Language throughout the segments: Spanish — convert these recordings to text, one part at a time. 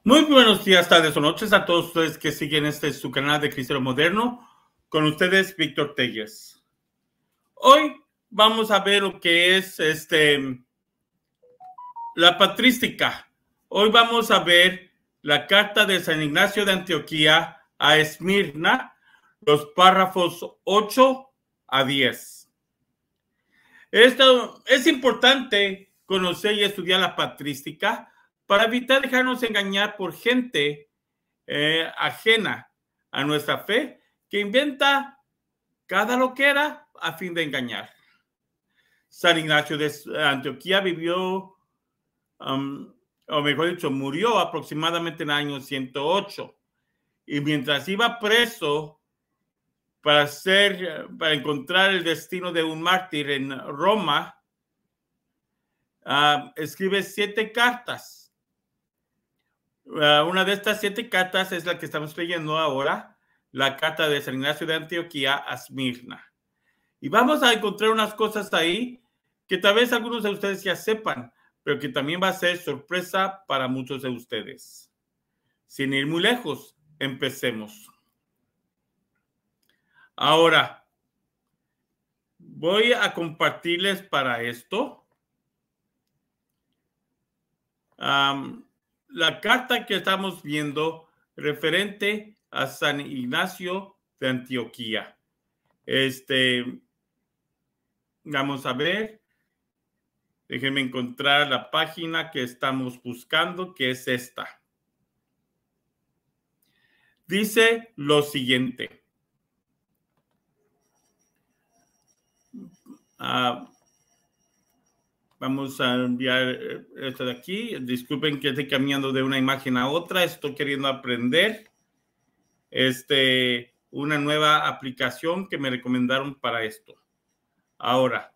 Muy buenos días, tardes o noches a todos ustedes que siguen su canal de Cristiano Moderno. Con ustedes, Víctor Telles. Hoy vamos a ver lo que es la patrística. Hoy vamos a ver la carta de San Ignacio de Antioquía a Esmirna, los párrafos 8 a 10. Esto es importante conocer y estudiar la patrística para evitar dejarnos engañar por gente ajena a nuestra fe que inventa cada loquera a fin de engañar. San Ignacio de Antioquía vivió, o mejor dicho, murió aproximadamente en el año 108. Y mientras iba preso para encontrar el destino de un mártir en Roma, escribe 7 cartas. Una de estas 7 cartas es la que estamos leyendo ahora, la carta de San Ignacio de Antioquía a Esmirna. Y vamos a encontrar unas cosas ahí que tal vez algunos de ustedes ya sepan, pero que también va a ser sorpresa para muchos de ustedes. Sin ir muy lejos, empecemos. Ahora, voy a compartirles para esto la carta que estamos viendo referente a San Ignacio de Antioquía. Vamos a ver. Déjenme encontrar la página que estamos buscando, que es esta. Dice lo siguiente. Vamos a enviar esto de aquí. Disculpen que estoy cambiando de una imagen a otra. Estoy queriendo aprender una nueva aplicación que me recomendaron para esto. Ahora,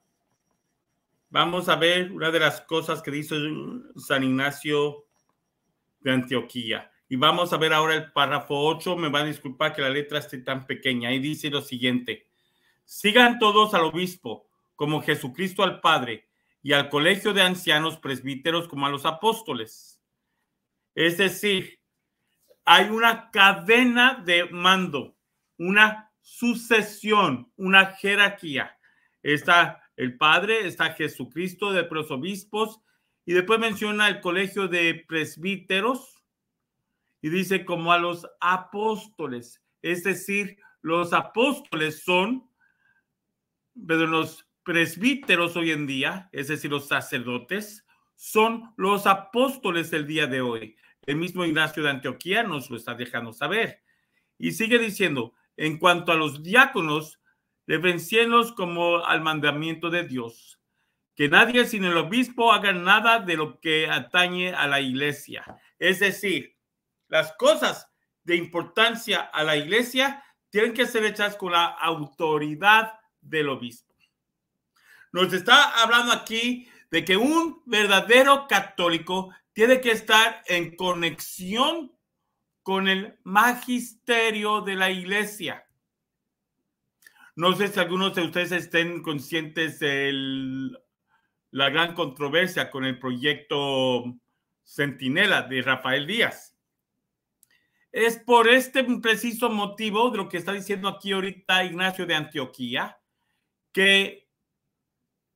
vamos a ver una de las cosas que dice San Ignacio de Antioquía. Y vamos a ver ahora el párrafo 8. Me van a disculpar que la letra esté tan pequeña. Ahí dice lo siguiente. Sigan todos al obispo, como Jesucristo al Padre, y al colegio de ancianos presbíteros como a los apóstoles. Es decir, hay una cadena de mando, una sucesión, una jerarquía. Está el Padre, está Jesucristo de los obispos, y después menciona el colegio de presbíteros, y dice como a los apóstoles. Es decir, los apóstoles son, pero los presbíteros hoy en día, es decir, los sacerdotes, son los apóstoles del día de hoy. El mismo Ignacio de Antioquía nos lo está dejando saber. Y sigue diciendo, en cuanto a los diáconos, reverencienlos como al mandamiento de Dios. Que nadie sin el obispo haga nada de lo que atañe a la iglesia. Es decir, las cosas de importancia a la iglesia tienen que ser hechas con la autoridad del obispo. Nos está hablando aquí de que un verdadero católico tiene que estar en conexión con el magisterio de la iglesia. No sé si algunos de ustedes estén conscientes de la gran controversia con el proyecto Centinela de Rafael Díaz. Es por este preciso motivo de lo que está diciendo aquí ahorita Ignacio de Antioquía, que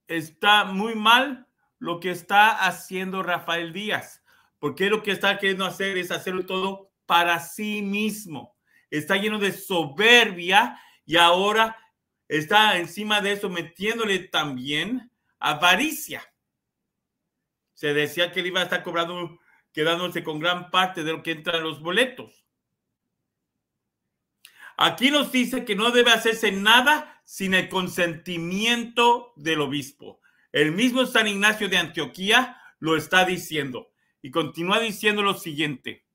está muy mal lo que está haciendo Rafael Díaz, porque lo que está queriendo hacer es hacerlo todo para sí mismo. Está lleno de soberbia y ahora está encima de eso metiéndole también avaricia. Se decía que él iba a estar cobrando, quedándose con gran parte de lo que entra en los boletos. Aquí nos dice que no debe hacerse nada sin el consentimiento del obispo. El mismo San Ignacio de Antioquía lo está diciendo y continúa diciendo lo siguiente.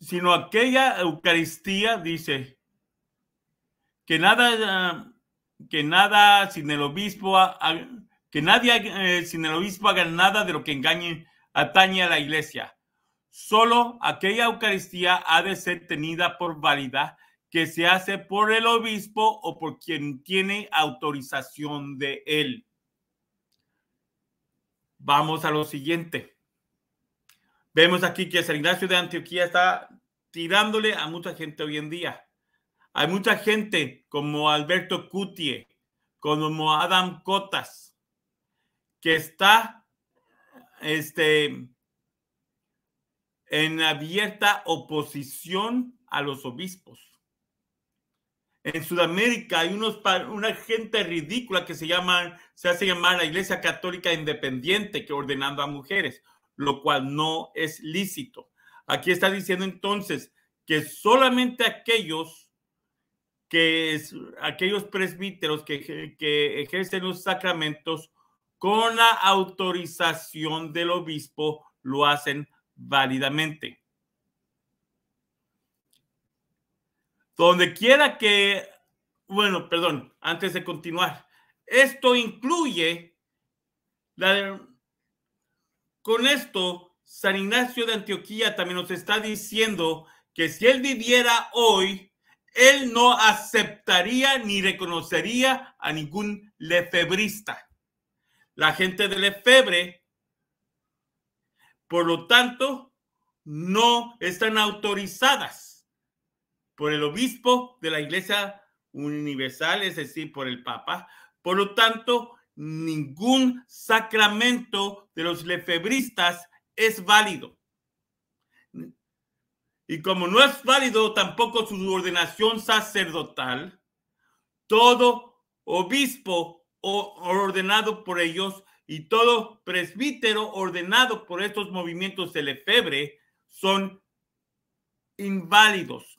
Sino aquella Eucaristía, dice, que nada sin el obispo, que nadie sin el obispo haga nada de lo que atañe a la iglesia. Solo aquella Eucaristía ha de ser tenida por válida que se hace por el obispo o por quien tiene autorización de él. Vamos a lo siguiente. Vemos aquí que San Ignacio de Antioquía está tirándole a mucha gente hoy en día. Hay mucha gente como Alberto Coutie, como Adam Cotas, que está en abierta oposición a los obispos. En Sudamérica hay una gente ridícula que se hace llamar la Iglesia Católica Independiente, que ordenando a mujeres, lo cual no es lícito. Aquí está diciendo entonces que solamente aquellos presbíteros que ejercen los sacramentos con la autorización del obispo lo hacen válidamente. Donde quiera que, antes de continuar, esto incluye, con esto, San Ignacio de Antioquía también nos está diciendo que si él viviera hoy, él no aceptaría ni reconocería a ningún lefebrista. La gente de Lefebvre, por lo tanto, no están autorizadas por el obispo de la Iglesia Universal, es decir, por el Papa. Por lo tanto, ningún sacramento de los lefebristas es válido. Y como no es válido tampoco su ordenación sacerdotal, todo obispo ordenado por ellos y todo presbítero ordenado por estos movimientos de Lefebvre son inválidos.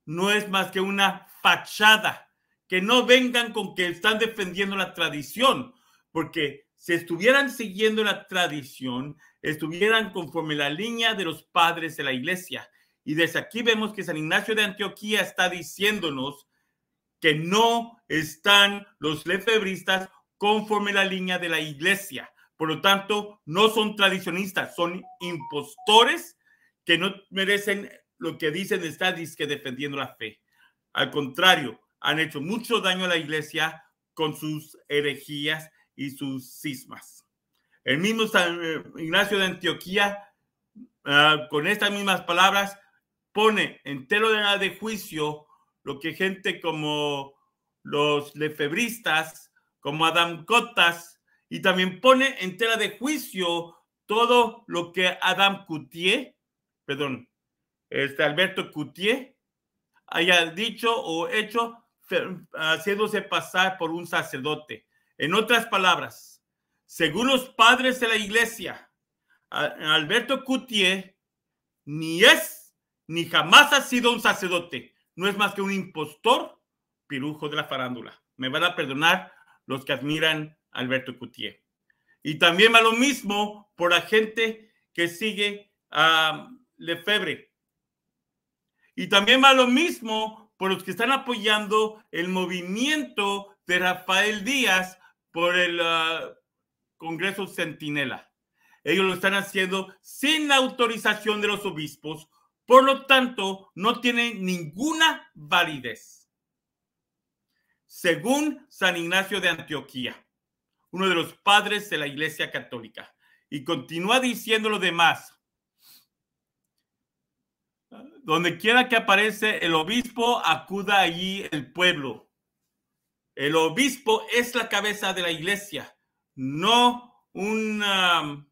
No es más que una fachada. Que no vengan con que están defendiendo la tradición, porque si estuvieran siguiendo la tradición, estuvieran conforme la línea de los padres de la Iglesia. Y desde aquí vemos que San Ignacio de Antioquía está diciéndonos que no están los lefebristas conforme la línea de la Iglesia. Por lo tanto, no son tradicionistas, son impostores que no merecen lo que dicen estar defendiendo la fe. Al contrario, han hecho mucho daño a la Iglesia con sus herejías y sus cismas. El mismo San Ignacio de Antioquía, con estas mismas palabras, pone en tela de juicio lo que gente como los lefebristas, como Adam Cotas, y también pone en tela de juicio todo lo que Alberto Coutie haya dicho o hecho haciéndose pasar por un sacerdote. En otras palabras, según los padres de la Iglesia, Alberto Coutie ni es ni jamás ha sido un sacerdote. No es más que un impostor pirujo de la farándula. Me van a perdonar los que admiran a Alberto Coutie. Y también va lo mismo por la gente que sigue a Lefebvre. Y también va lo mismo por los que están apoyando el movimiento de Rafael Díaz por el Congreso Centinela. Ellos lo están haciendo sin la autorización de los obispos, por lo tanto, no tienen ninguna validez. Según San Ignacio de Antioquía, uno de los padres de la Iglesia Católica. Y continúa diciendo lo demás. Donde quiera que aparece el obispo, acuda allí el pueblo. El obispo es la cabeza de la Iglesia, no una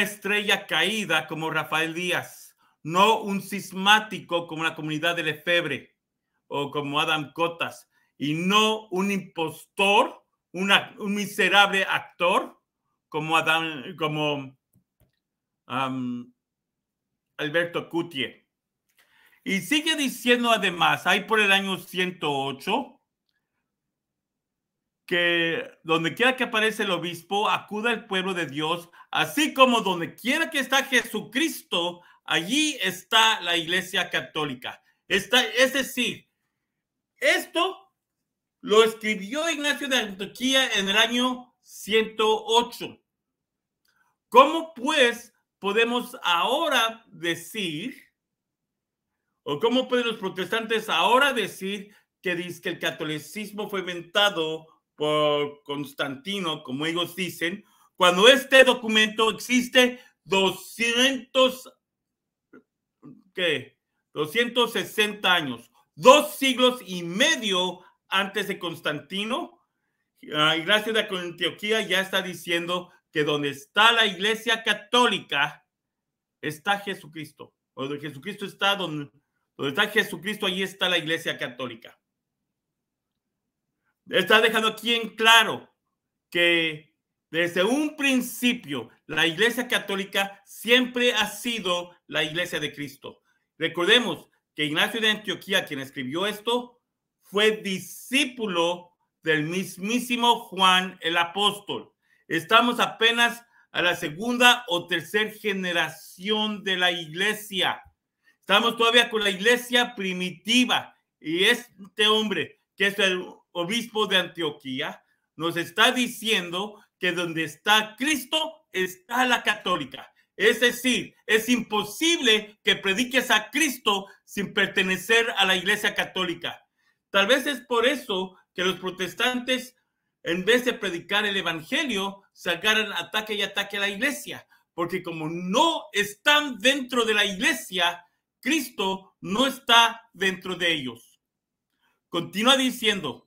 estrella caída como Rafael Díaz, no un cismático como la comunidad de Lefebvre o como Adam Cotas, y no un impostor, un miserable actor como Alberto Coutie. Y sigue diciendo además, ahí por el año 108, que donde quiera que aparece el obispo, acuda el pueblo de Dios, así como donde quiera que está Jesucristo, allí está la Iglesia Católica. Es decir, esto lo escribió Ignacio de Antioquía en el año 108. ¿Cómo pues podemos ahora decir, o cómo pueden los protestantes ahora decir que el catolicismo fue inventado por Constantino, como ellos dicen, cuando este documento existe 260 años, 2 siglos y medio antes de Constantino. Ignacio de Antioquía ya está diciendo que donde está la Iglesia Católica está Jesucristo. Donde Jesucristo está, donde está Jesucristo, ahí está la Iglesia Católica. Está dejando aquí en claro que desde un principio la Iglesia Católica siempre ha sido la Iglesia de Cristo. Recordemos que Ignacio de Antioquía, quien escribió esto, fue discípulo del mismísimo Juan el Apóstol. Estamos apenas a la segunda o tercera generación de la Iglesia. Estamos todavía con la Iglesia primitiva. Y este hombre, que es el obispo de Antioquía, nos está diciendo que donde está Cristo está la católica. Es decir, es imposible que prediques a Cristo sin pertenecer a la Iglesia Católica. Tal vez es por eso que los protestantes, en vez de predicar el evangelio, se agarran ataque y ataque a la Iglesia, porque como no están dentro de la Iglesia, Cristo no está dentro de ellos. Continúa diciendo: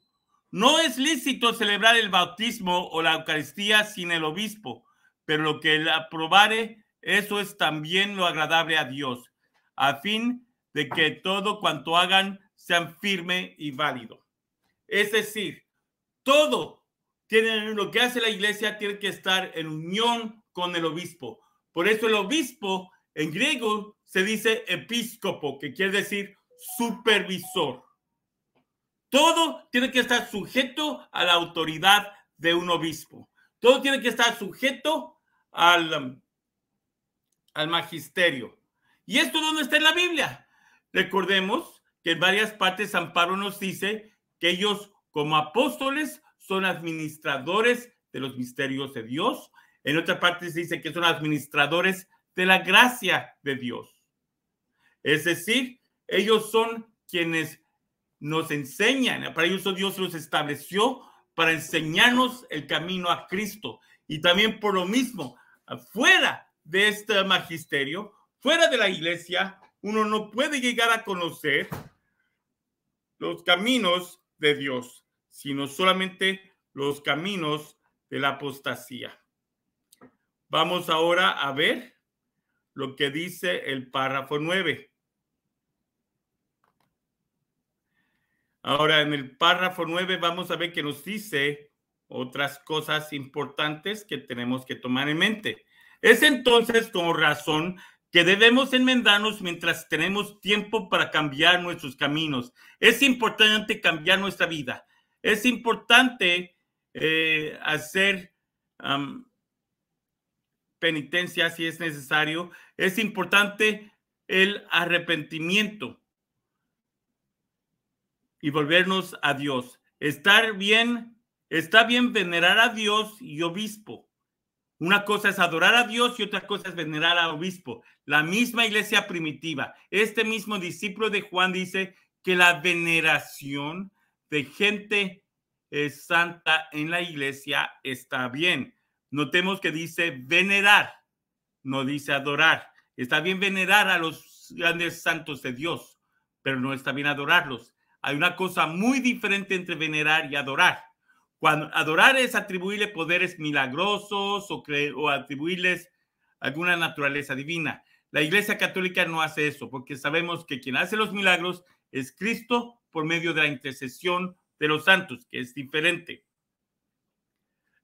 no es lícito celebrar el bautismo o la Eucaristía sin el obispo, pero lo que él aprobare, eso es también lo agradable a Dios, a fin de que todo cuanto hagan sean firme y válido. Es decir, todo lo que hace la Iglesia tiene que estar en unión con el obispo. Por eso el obispo en griego se dice episcopo, que quiere decir supervisor. Todo tiene que estar sujeto a la autoridad de un obispo. Todo tiene que estar sujeto al magisterio. ¿Y esto dónde está en la Biblia? Recordemos que en varias partes San Pablo nos dice que ellos, como apóstoles, son administradores de los misterios de Dios. En otras partes dice que son administradores de la gracia de Dios. Es decir, ellos son quienes nos enseñan. Para ellos Dios los estableció para enseñarnos el camino a Cristo. Y también por lo mismo, fuera de este magisterio, fuera de la Iglesia, uno no puede llegar a conocer los caminos de Dios, sino solamente los caminos de la apostasía. Vamos ahora a ver lo que dice el párrafo 9. Ahora, en el párrafo 9 vamos a ver que nos dice otras cosas importantes que tenemos que tomar en mente. Es entonces con razón que debemos enmendarnos mientras tenemos tiempo para cambiar nuestros caminos. Es importante cambiar nuestra vida. Es importante hacer penitencia si es necesario. Es importante el arrepentimiento y volvernos a Dios. Está bien venerar a Dios y obispo. Una cosa es adorar a Dios y otra cosa es venerar al obispo. La misma iglesia primitiva, este mismo discípulo de Juan dice que la veneración de gente santa en la iglesia está bien. Notemos que dice venerar, no dice adorar. Está bien venerar a los grandes santos de Dios, pero no está bien adorarlos. Hay una cosa muy diferente entre venerar y adorar. Cuando adorar es atribuirle poderes milagrosos o atribuirles alguna naturaleza divina. La Iglesia Católica no hace eso, porque sabemos que quien hace los milagros es Cristo por medio de la intercesión de los santos, que es diferente.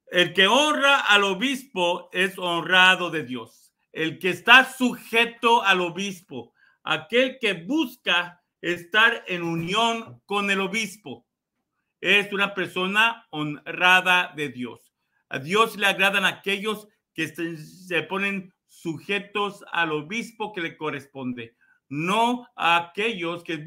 El que honra al obispo es honrado de Dios. El que está sujeto al obispo, aquel que busca estar en unión con el obispo, es una persona honrada de Dios. A Dios le agradan aquellos que se ponen sujetos al obispo que le corresponde, no a aquellos que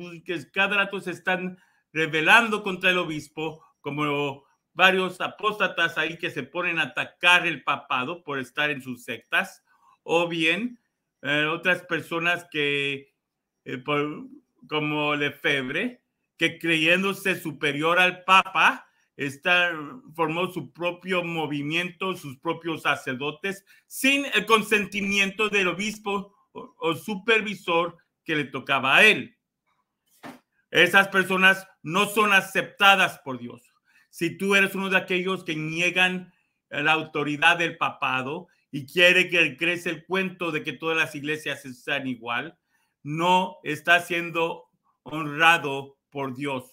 cada rato se están rebelando contra el obispo, como varios apóstatas ahí que se ponen a atacar el papado por estar en sus sectas, o bien otras personas que como Lefebvre, que creyéndose superior al Papa, formó su propio movimiento, sus propios sacerdotes, sin el consentimiento del obispo o supervisor que le tocaba a él. Esas personas no son aceptadas por Dios. Si tú eres uno de aquellos que niegan la autoridad del papado y quiere que crece el cuento de que todas las iglesias están igual, no está siendo honrado por Dios.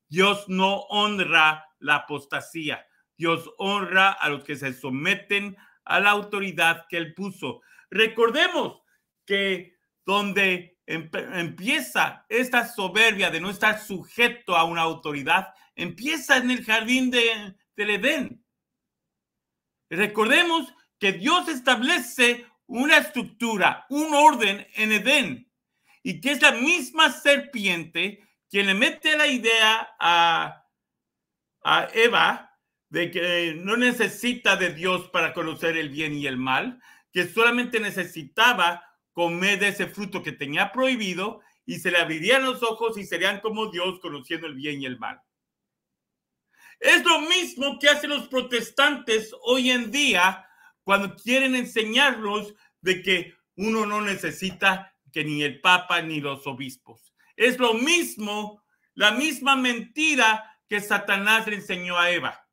Dios no honra la apostasía. Dios honra a los que se someten a la autoridad que él puso. Recordemos que donde empieza esta soberbia de no estar sujeto a una autoridad, empieza en el jardín del Edén. Recordemos que Dios establece una estructura, un orden en Edén, y que es la misma serpiente quien le mete la idea a Eva de que no necesita de Dios para conocer el bien y el mal, que solamente necesitaba comer de ese fruto que tenía prohibido y se le abrirían los ojos y serían como Dios conociendo el bien y el mal. Es lo mismo que hacen los protestantes hoy en día cuando quieren enseñarnos de que uno no necesita que ni el Papa ni los obispos. Es lo mismo, la misma mentira que Satanás le enseñó a Eva.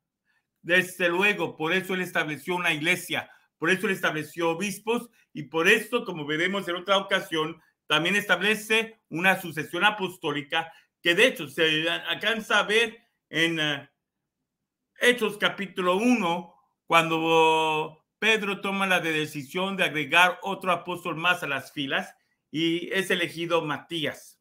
Desde luego, por eso él estableció una iglesia, por eso él estableció obispos y por esto, como veremos en otra ocasión, también establece una sucesión apostólica que de hecho se alcanza a ver en Hechos capítulo 1, cuando Pedro toma la decisión de agregar otro apóstol más a las filas y es elegido Matías.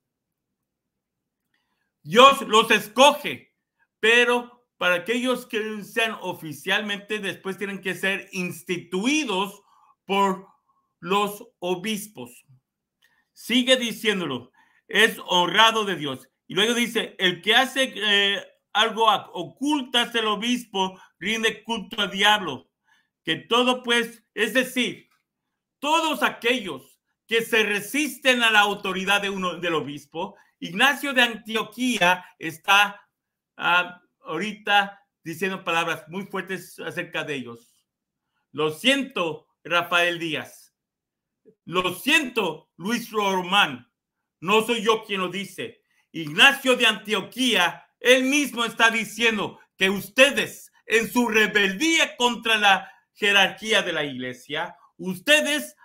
Dios los escoge, pero para aquellos que sean oficialmente, después tienen que ser instituidos por los obispos. Sigue diciéndolo, es honrado de Dios. Y luego dice, el que hace algo ocultas el obispo, rinde culto al diablo. Que todo pues, es decir, todos aquellos que se resisten a la autoridad del obispo, Ignacio de Antioquía está ahorita diciendo palabras muy fuertes acerca de ellos. Lo siento, Rafael Díaz. Lo siento, Luis Román. No soy yo quien lo dice. Ignacio de Antioquía, él mismo está diciendo que ustedes, en su rebeldía contra la jerarquía de la iglesia, ustedes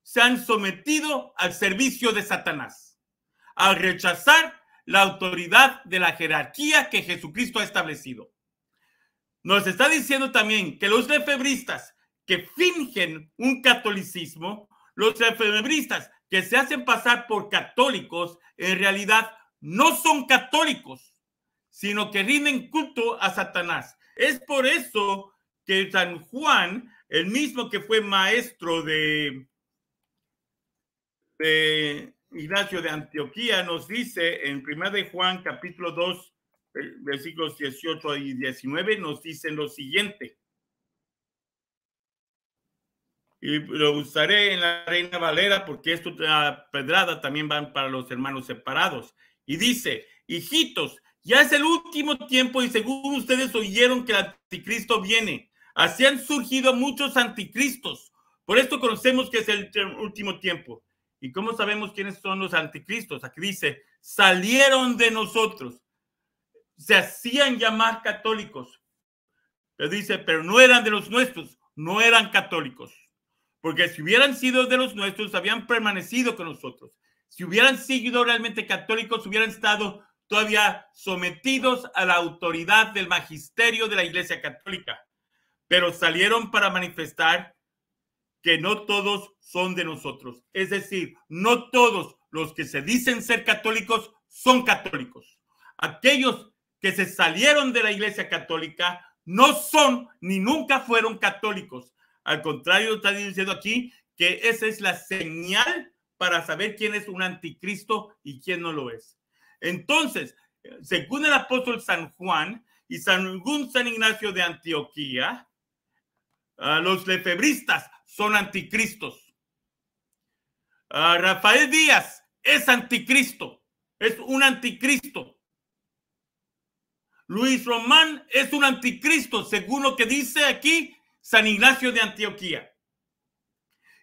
se han sometido al servicio de Satanás, al rechazar la autoridad de la jerarquía que Jesucristo ha establecido. Nos está diciendo también que los lefebristas que fingen un catolicismo, los lefebristas que se hacen pasar por católicos, en realidad no son católicos, sino que rinden culto a Satanás. Es por eso que San Juan, el mismo que fue maestro de Ignacio de Antioquía, nos dice en 1 de Juan capítulo 2, versículos 18 y 19, nos dicen lo siguiente. Y lo usaré en la Reina Valera porque esto pedrada también van para los hermanos separados. Y dice, hijitos, ya es el último tiempo y según ustedes oyeron que el anticristo viene. Así han surgido muchos anticristos. Por esto conocemos que es el último tiempo. ¿Y cómo sabemos quiénes son los anticristos? Aquí dice, salieron de nosotros. Se hacían llamar católicos. Pero dice, pero no eran de los nuestros, no eran católicos. Porque si hubieran sido de los nuestros, habían permanecido con nosotros. Si hubieran sido realmente católicos, hubieran estado todavía sometidos a la autoridad del magisterio de la Iglesia Católica. Pero salieron para manifestar que no todos son de nosotros. Es decir, no todos los que se dicen ser católicos son católicos. Aquellos que se salieron de la Iglesia Católica no son ni nunca fueron católicos. Al contrario, está diciendo aquí que esa es la señal para saber quién es un anticristo y quién no lo es. Entonces, según el apóstol San Juan y según San Ignacio de Antioquía, los lefebristas son anticristos. Rafael Díaz es anticristo, es un anticristo. Luis Román es un anticristo, según lo que dice aquí San Ignacio de Antioquía.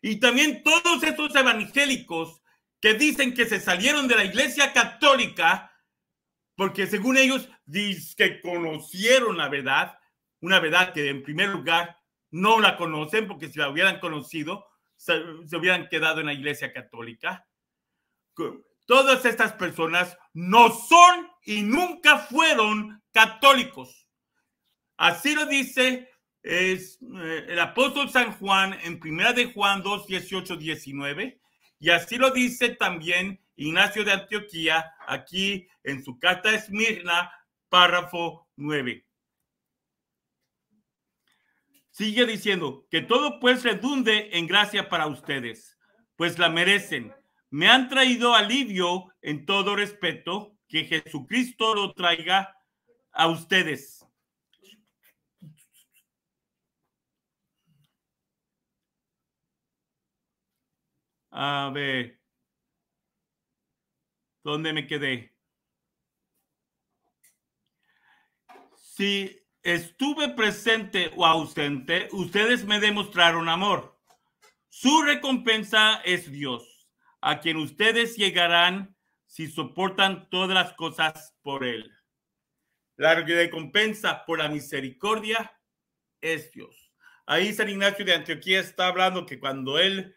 Y también todos estos evangélicos que dicen que se salieron de la Iglesia Católica porque según ellos dicen que conocieron la verdad, una verdad que en primer lugar no la conocen, porque si la hubieran conocido se hubieran quedado en la Iglesia Católica. Todas estas personas no son y nunca fueron católicos. Así lo dice el apóstol San Juan en 1 de Juan 2, 18, 19, y así lo dice también Ignacio de Antioquía aquí en su carta a Esmirna, párrafo 9. Sigue diciendo que todo pues redunde en gracia para ustedes, pues la merecen. Me han traído alivio en todo respeto, que Jesucristo lo traiga a ustedes. A ver, ¿dónde me quedé? Si estuve presente o ausente, ustedes me demostraron amor. Su recompensa es Dios, a quien ustedes llegarán si soportan todas las cosas por Él. La recompensa por la misericordia es Dios. Ahí San Ignacio de Antioquía está hablando que cuando él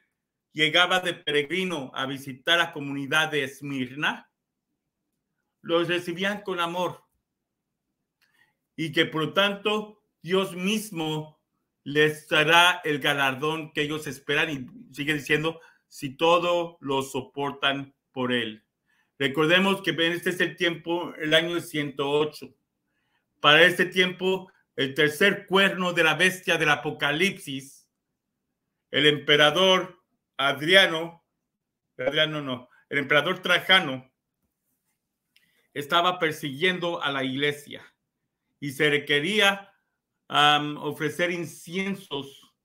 llegaba de peregrino a visitar la comunidad de Esmirna, los recibían con amor y que por lo tanto Dios mismo les dará el galardón que ellos esperan, y sigue diciendo, si todo lo soportan por él. Recordemos que este es el tiempo, el año 108. Para este tiempo, el tercer cuerno de la bestia del Apocalipsis, el emperador el emperador Trajano estaba persiguiendo a la iglesia y se requería ofrecer inciensos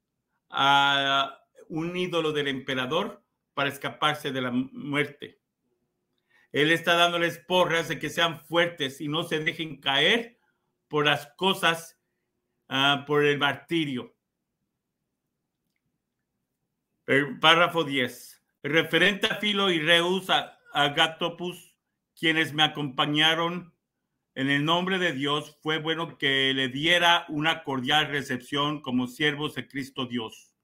a un ídolo del emperador para escaparse de la muerte. Él está dándoles porras de que sean fuertes y no se dejen caer por las cosas, por el martirio. El párrafo 10. Referente a Filo y Reus, a Agatopus, quienes me acompañaron en el nombre de Dios, fue bueno que le diera una cordial recepción como siervos de Cristo Dios.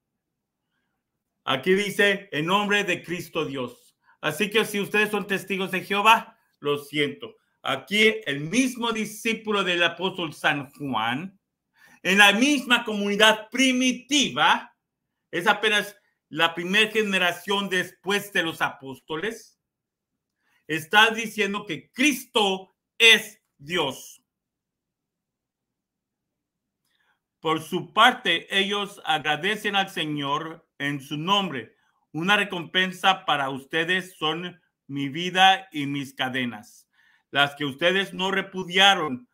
Aquí dice, en nombre de Cristo Dios. Así que si ustedes son testigos de Jehová, lo siento. Aquí el mismo discípulo del apóstol San Juan, en la misma comunidad primitiva, es apenas la primera generación después de los apóstoles, está diciendo que Cristo es Dios. Por su parte, ellos agradecen al Señor en su nombre. Una recompensa para ustedes son mi vida y mis cadenas, las que ustedes no repudiaron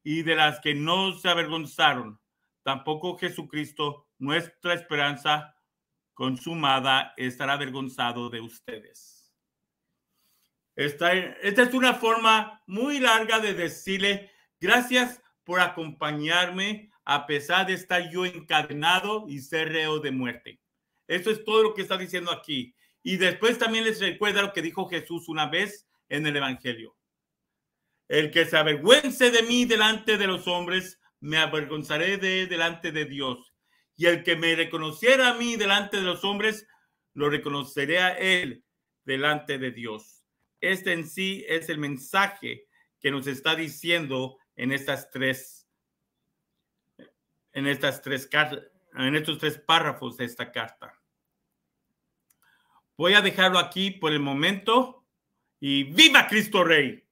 y de las que no se avergonzaron. Tampoco Jesucristo, nuestra esperanza consumada, estará avergonzado de ustedes. Esta es una forma muy larga de decirle gracias por acompañarme a pesar de estar yo encadenado y ser reo de muerte. Eso es todo lo que está diciendo aquí. Y después también les recuerda lo que dijo Jesús una vez en el Evangelio. El que se avergüence de mí delante de los hombres, me avergonzaré delante de Dios. Y el que me reconociera a mí delante de los hombres, lo reconoceré a él delante de Dios. Este en sí es el mensaje que nos está diciendo en estos tres párrafos de esta carta. Voy a dejarlo aquí por el momento y ¡viva Cristo Rey!